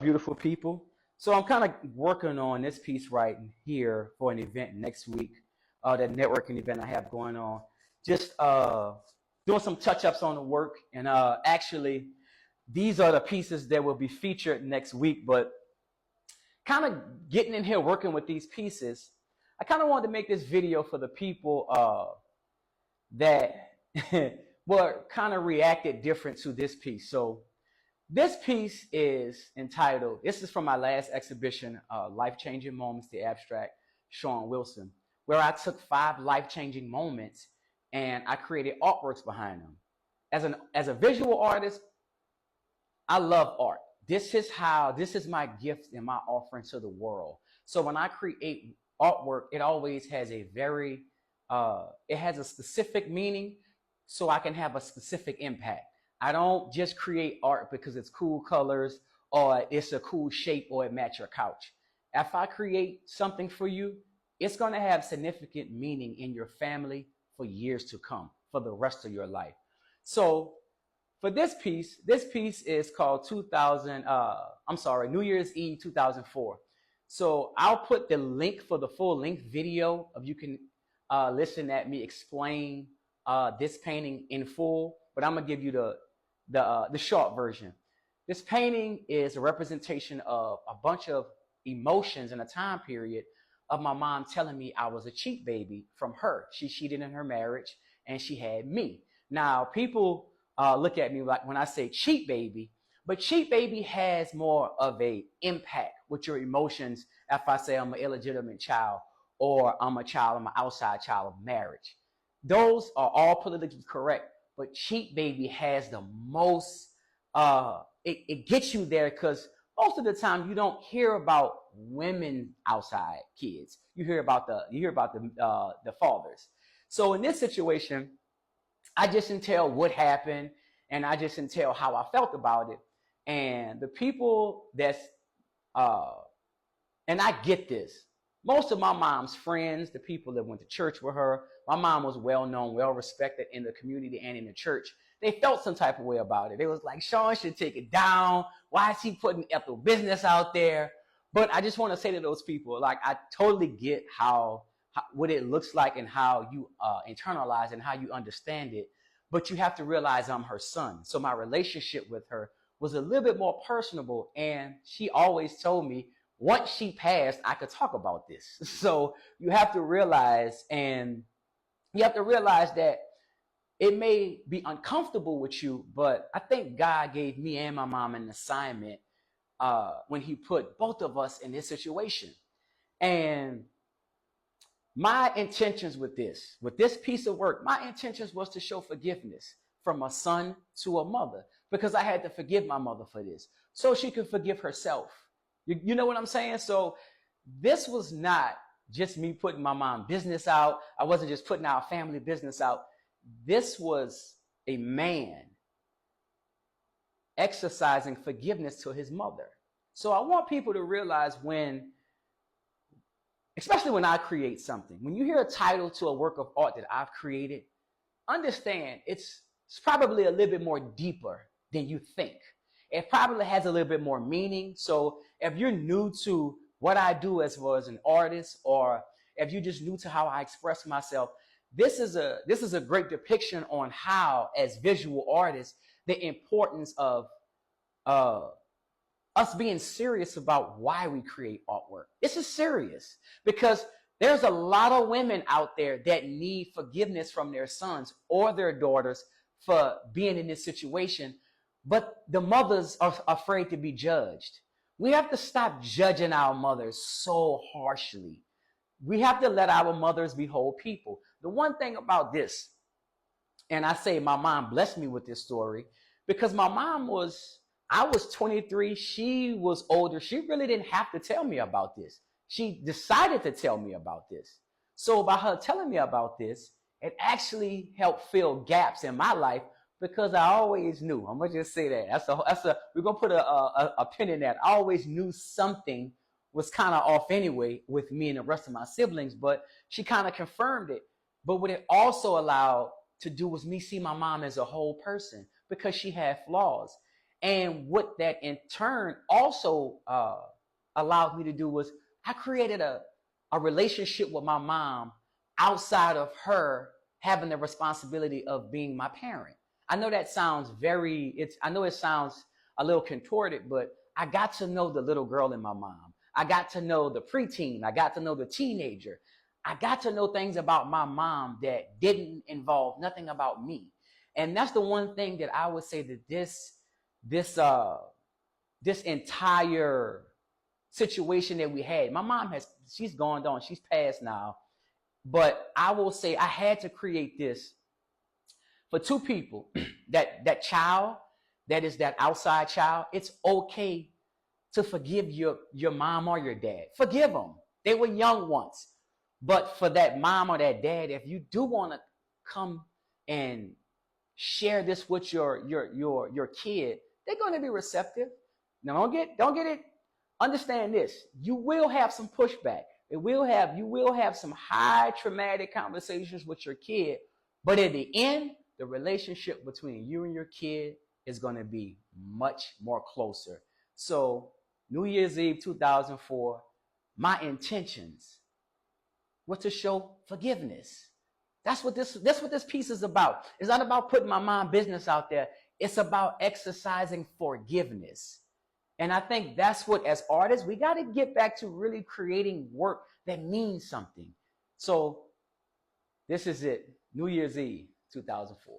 Beautiful people. So I'm kind of working on this piece right here for an event next week, that networking event I have going on. Just doing some touch-ups on the work, and actually, these are the pieces that will be featured next week. But kind of getting in here working with these pieces, I kind of wanted to make this video for the people that were kind of reacted different to this piece. So this piece is entitled, this is from my last exhibition, Life-Changing Moments, the abstract, Sean Wilson, where I took 5 life-changing moments and I created artworks behind them. As a visual artist, I love art. This is my gift and my offering to the world. So when I create artwork, it always has a very, it has a specific meaning so I can have a specific impact. I don't just create art because it's cool colors or it's a cool shape or it matches your couch. If I create something for you, it's going to have significant meaning in your family for years to come, for the rest of your life. So for this piece is called New Year's Eve 2004. So I'll put the link for the full length video of you can listen at me explain this painting in full, but I'm gonna give you the short version. This painting is a representation of a bunch of emotions in a time period of my mom telling me I was a cheat baby from her. She cheated in her marriage and she had me. Now, people look at me like when I say cheat baby, but cheat baby has more of a impact with your emotions if I say I'm an illegitimate child or I'm an outside child of marriage. Those are all politically correct, but cheat baby has the most, it gets you there because most of the time you don't hear about women outside kids. You hear about the fathers. So in this situation, I just didn't tell what happened and I just didn't tell how I felt about it. And the people and I get this. Most of my mom's friends, the people that went to church with her, my mom was well known, well respected in the community and in the church. They felt some type of way about it. They was like, Sean should take it down. Why is he putting ethical business out there? But I just want to say to those people, like, I totally get what it looks like and how you internalize and how you understand it. But you have to realize I'm her son. So my relationship with her was a little bit more personable. And she always told me, once she passed, I could talk about this. So you have to realize, that it may be uncomfortable with you, but I think God gave me and my mom an assignment when he put both of us in this situation. And my intentions with this piece of work, my intentions was to show forgiveness from a son to a mother, because I had to forgive my mother for this so she could forgive herself. You know what I'm saying? So this was not just me putting my mom's business out. I wasn't just putting our family business out. This was a man exercising forgiveness to his mother. So I want people to realize especially when I create something, when you hear a title to a work of art that I've created, understand it's probably a little bit more deeper than you think. It probably has a little bit more meaning. So if you're new to what I do as well as an artist, or if you're just new to how I express myself, this is a great depiction on how, as visual artists, the importance of us being serious about why we create artwork. This is serious because there's a lot of women out there that need forgiveness from their sons or their daughters for being in this situation, but the mothers are afraid to be judged. We have to stop judging our mothers so harshly. We have to let our mothers be whole people. The one thing about this, and I say my mom blessed me with this story, because my mom I was 23, she was older. She really didn't have to tell me about this. She decided to tell me about this. So by her telling me about this, it actually helped fill gaps in my life, because I always knew. I'm gonna just say that. We're gonna put a pin in that. I always knew something was kind of off anyway with me and the rest of my siblings, but she kind of confirmed it. But what it also allowed to do was me see my mom as a whole person, because she had flaws. And what that in turn also allowed me to do was I created a relationship with my mom outside of her having the responsibility of being my parent. I know that sounds I know it sounds a little contorted, but I got to know the little girl in my mom. I got to know the preteen. I got to know the teenager. I got to know things about my mom that didn't involve nothing about me. And that's the one thing that I would say that this entire situation that we had, my mom she's gone on, she's passed now. But I will say I had to create this for two people. that child, that is that outside child, it's okay to forgive your mom or your dad. Forgive them. They were young once. But for that mom or that dad, if you do want to come and share this with your kid, they're going to be receptive. Now don't get it. Understand this. You will have some pushback. You will have some high traumatic conversations with your kid. But at the end, the relationship between you and your kid is going to be much more closer. So New Year's Eve 2004, my intentions were to show forgiveness. That's what this piece is about. It's not about putting my mom business out there. It's about exercising forgiveness. And I think that's what, as artists, we got to get back to really creating work that means something. So this is it. New Year's Eve 2004.